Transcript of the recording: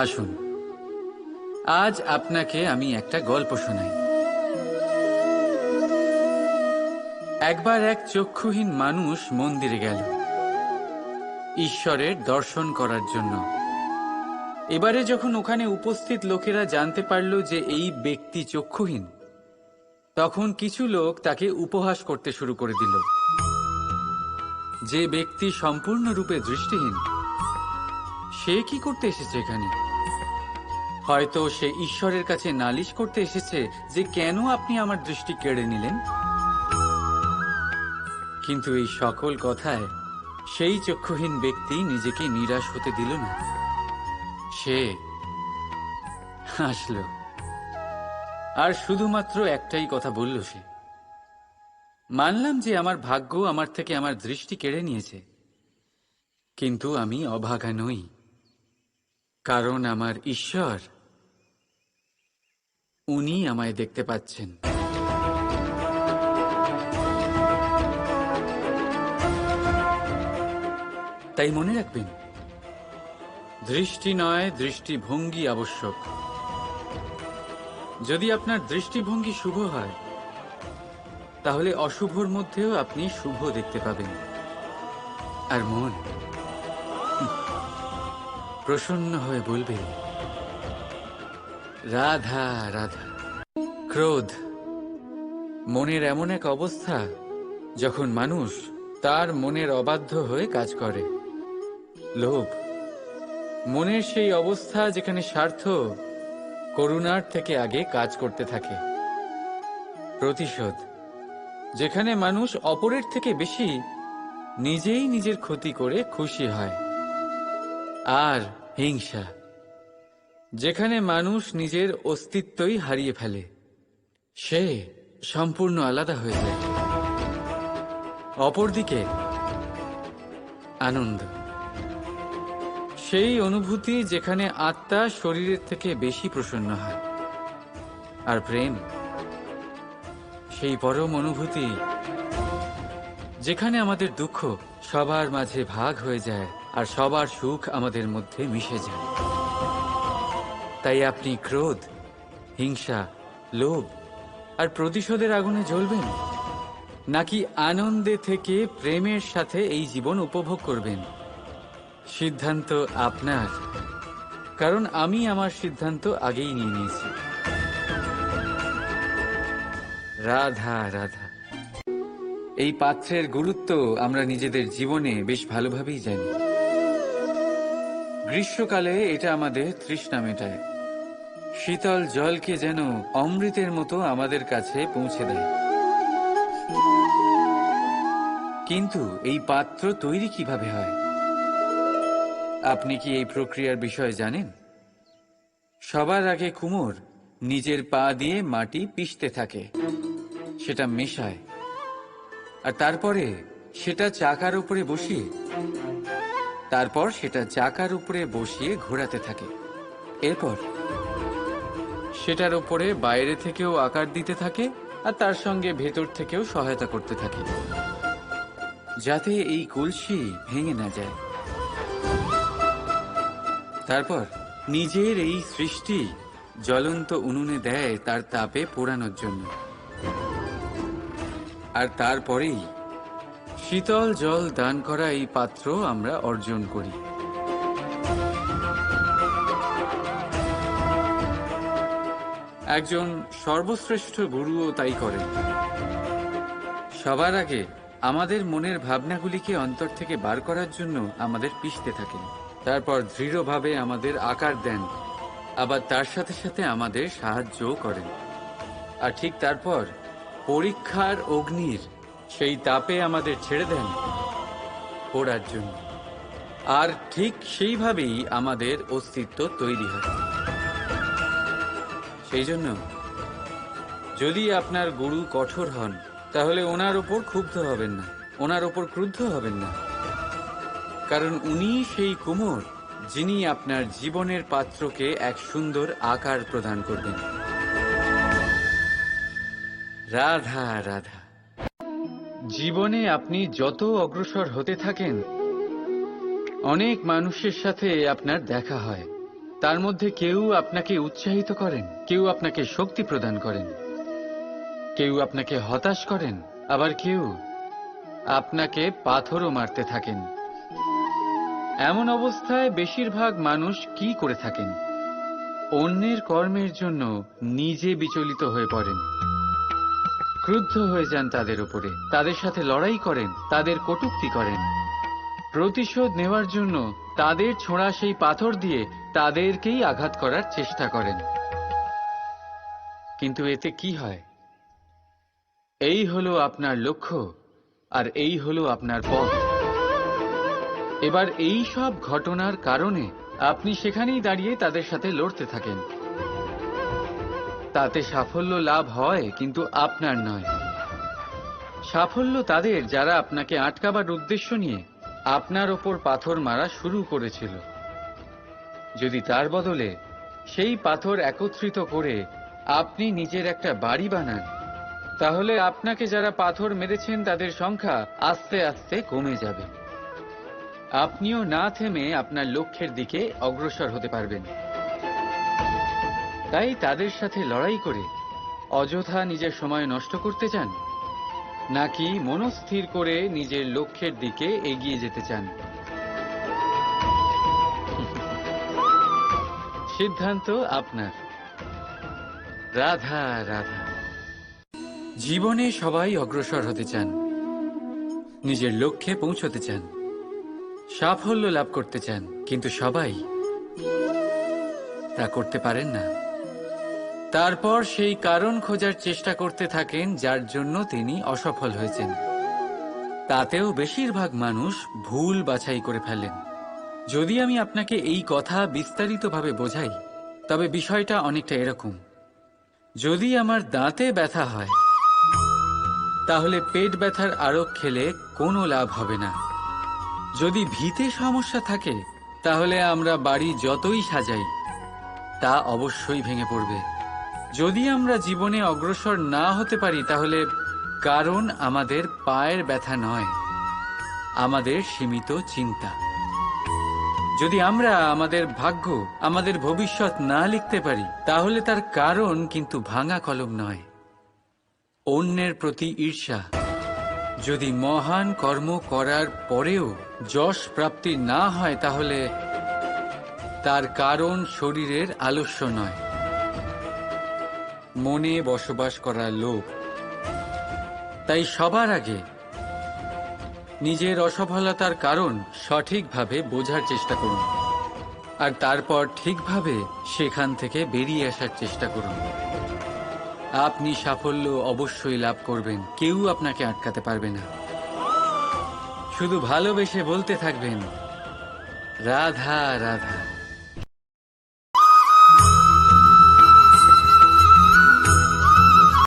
আসুন, আজ আপনাকে আমি একটা গল্প শোনাই। একবার এক চক্ষুহীন মানুষ মন্দিরে গেল ঈশ্বরের দর্শন করার জন্য। এবারে যখন ওখানে উপস্থিত লোকেরা জানতে পারল যে এই ব্যক্তি চক্ষুহীন, তখন কিছু লোক তাকে উপহাস করতে শুরু করে দিল। যে ব্যক্তি সম্পূর্ণরূপে দৃষ্টিহীন, সে কি করতে এসেছে এখানে? হয়তো সে ঈশ্বরের কাছে নালিশ করতে এসেছে যে কেন আপনি আমার দৃষ্টি কেড়ে নিলেন। কিন্তু এই সকল কথায় সেই চক্ষুহীন ব্যক্তি নিজেকে নিরাশ হতে দিল না। সে হাসল আর শুধুমাত্র একটাই কথা বলল। সে মানলাম যে আমার ভাগ্য আমার থেকে আমার দৃষ্টি কেড়ে নিয়েছে, কিন্তু আমি অভাগা নই, কারণ আমার ঈশ্বর, উনি আমায় দেখতে পাচ্ছেন। তাই মনে রাখবেন, দৃষ্টি নয়, দৃষ্টিভঙ্গি আবশ্যক। যদি আপনার দৃষ্টিভঙ্গি শুভ হয়, তাহলে অশুভর মধ্যেও আপনি শুভ দেখতে পাবেন। আর মন প্রসন্ন হয়ে বলবে, রাধা রাধা। ক্রোধ মনের এমন এক অবস্থা যখন মানুষ তার মনের অবাধ্য হয়ে কাজ করে। লোভ মনের সেই অবস্থা যেখানে স্বার্থ করুণার থেকে আগে কাজ করতে থাকে। প্রতিশোধ যেখানে মানুষ অপরের থেকে বেশি নিজেই নিজের ক্ষতি করে খুশি হয়। আর হিংসা যেখানে মানুষ নিজের অস্তিত্বই হারিয়ে ফেলে, সে সম্পূর্ণ আলাদা হয়ে যায়। অপরদিকে আনন্দ সেই অনুভূতি যেখানে আত্মা শরীরের থেকে বেশি প্রসন্ন হয়। আর প্রেম সেই পরম অনুভূতি যেখানে আমাদের দুঃখ সবার মাঝে ভাগ হয়ে যায় আর সবার সুখ আমাদের মধ্যে মিশে যায়। তাই আপনি ক্রোধ, হিংসা, লোভ আর প্রতিশোধের আগুনে জ্বলবেন, নাকি আনন্দে থেকে প্রেমের সাথে এই জীবন উপভোগ করবেন? সিদ্ধান্ত আপনার, কারণ আমি আমার সিদ্ধান্ত আগেই নিয়ে নিয়েছি। রাধা রাধা। এই পাত্রের গুরুত্ব আমরা নিজেদের জীবনে বেশ ভালোভাবেই জানি। গ্রীষ্মকালে এটা আমাদের তৃষ্ণা মেটায়, শীতল জলকে যেন অমৃতের মতো আমাদের কাছে পৌঁছে দেয়। কিন্তু এই পাত্র তৈরি কিভাবে হয়? আপনি কি এই প্রক্রিয়ার বিষয়ে জানেন? সবার আগে কুমোর নিজের পা দিয়ে মাটি পিষতে থাকে, সেটা মেশায়, আর তারপরে সেটা চাকার উপরে বসিয়ে ঘোরাতে থাকে। এরপর সেটার উপরে বাইরে থেকেও আকার দিতে থাকে আর তার সঙ্গে ভেতর থেকেও সহায়তা করতে থাকে, যাতে এই কলসি ভেঙে না যায়। তারপর নিজের এই সৃষ্টি জ্বলন্ত উনুনে দেয় তার তাপে পোড়ানোর জন্য, আর তারপরেই শীতল জল দান করা এই পাত্র আমরা অর্জন করি। একজন সর্বশ্রেষ্ঠ গুরুও তাই করেন। সবার আগে আমাদের মনের ভাবনাগুলিকে অন্তর থেকে বার করার জন্য আমাদের পিষতে থাকেন, তারপর দৃঢ়ভাবে আমাদের আকার দেন, আবার তার সাথে সাথে আমাদের সাহায্যও করেন। আর ঠিক তারপর পরীক্ষার অগ্নির সেই তাপে আমাদের ছেড়ে দেন পোড়ার জন্য। আর ঠিক সেইভাবেই আমাদের অস্তিত্ব তৈরি হয়। সেই জন্য যদি আপনার গুরু কঠোর হন, তাহলে ওনার ওপর ক্ষুব্ধ হবেন না, ওনার ওপর ক্রুদ্ধ হবেন না, কারণ উনি সেই কুমোর যিনি আপনার জীবনের পাত্রকে এক সুন্দর আকার প্রদান করবেন। রাধা রাধা। জীবনে আপনি যত অগ্রসর হতে থাকেন, অনেক মানুষের সাথে আপনার দেখা হয়, তার মধ্যে কেউ আপনাকে উৎসাহিত করেন, কেউ আপনাকে শক্তি প্রদান করেন, কেউ আপনাকে হতাশ করেন, আবার কেউ আপনাকে পাথরও মারতে থাকেন। এমন অবস্থায় বেশিরভাগ মানুষ কি করে থাকেন? অন্যের কর্মের জন্য নিজে বিচলিত হয়ে পড়েন, ক্রুদ্ধ হয়ে যান তাদের উপরে, তাদের সাথে লড়াই করেন, তাদের কটূক্তি করেন, প্রতিশোধ নেওয়ার জন্য তাদের ছোঁড়া সেই পাথর দিয়ে তাদেরকেই আঘাত করার চেষ্টা করেন। কিন্তু এতে কি হয়? এই হলো আপনার লক্ষ্য, আর এই হলো আপনার পথ। এবার এই সব ঘটনার কারণে আপনি সেখানেই দাঁড়িয়ে তাদের সাথে লড়তে থাকেন। তাতে সাফল্য লাভ হয়, কিন্তু আপনার নয়। সাফল্য তাদের যারা আপনাকে আটকাবার উদ্দেশ্য নিয়ে আপনার ওপর পাথর মারা শুরু করেছিল। যদি তার বদলে সেই পাথর একত্রিত করে আপনি নিজের একটা বাড়ি বানান, তাহলে আপনাকে যারা পাথর মেরেছেন তাদের সংখ্যা আস্তে আস্তে কমে যাবে। আপনিও না থেমে আপনার লক্ষ্যের দিকে অগ্রসর হতে পারবেন। তাই তাদের সাথে লড়াই করে অযথা নিজের সময় নষ্ট করতে চান, নাকি মনস্থির করে নিজের লক্ষ্যের দিকে এগিয়ে যেতে চান? সিদ্ধান্ত আপনার। রাধা রাধা। জীবনে সবাই অগ্রসর হতে চান, নিজের লক্ষ্যে পৌঁছতে চান, সাফল্য লাভ করতে চান, কিন্তু সবাই তা করতে পারেন না। তারপর সেই কারণ খোঁজার চেষ্টা করতে থাকেন যার জন্য তিনি অসফল হয়েছেন। তাতেও বেশিরভাগ মানুষ ভুল বাছাই করে ফেলেন। যদি আমি আপনাকে এই কথা বিস্তারিতভাবে বোঝাই, তবে বিষয়টা অনেকটা এরকম: যদি আমার দাঁতে ব্যথা হয়, তাহলে পেট ব্যথার আরক খেলে কোনো লাভ হবে না। যদি ভিতে সমস্যা থাকে, তাহলে আমরা বাড়ি যতই সাজাই তা অবশ্যই ভেঙে পড়বে। যদি আমরা জীবনে অগ্রসর না হতে পারি, তাহলে কারণ আমাদের পায়ের ব্যথা নয়, আমাদের সীমিত চিন্তা। যদি আমরা আমাদের ভাগ্য, আমাদের ভবিষ্যৎ না লিখতে পারি, তাহলে তার কারণ কিন্তু ভাঙা কলম নয়, অন্যের প্রতি ঈর্ষা। যদি মহান কর্ম করার পরেও যশ প্রাপ্তি না হয়, তাহলে তার কারণ শরীরের আলস্য নয়, মনে বসবাস করার লোভ। তাই সবার আগে নিজের অসফলতার কারণ সঠিকভাবে বোঝার চেষ্টা করুন, আর তারপর ঠিকভাবে সেখান থেকে বেরিয়ে আসার চেষ্টা করুন। আপনি সাফল্য অবশ্যই লাভ করবেন, কেউ আপনাকে আটকাতে পারবে না। শুধু ভালোবেসে বলতে থাকবেন, রাধা রাধা।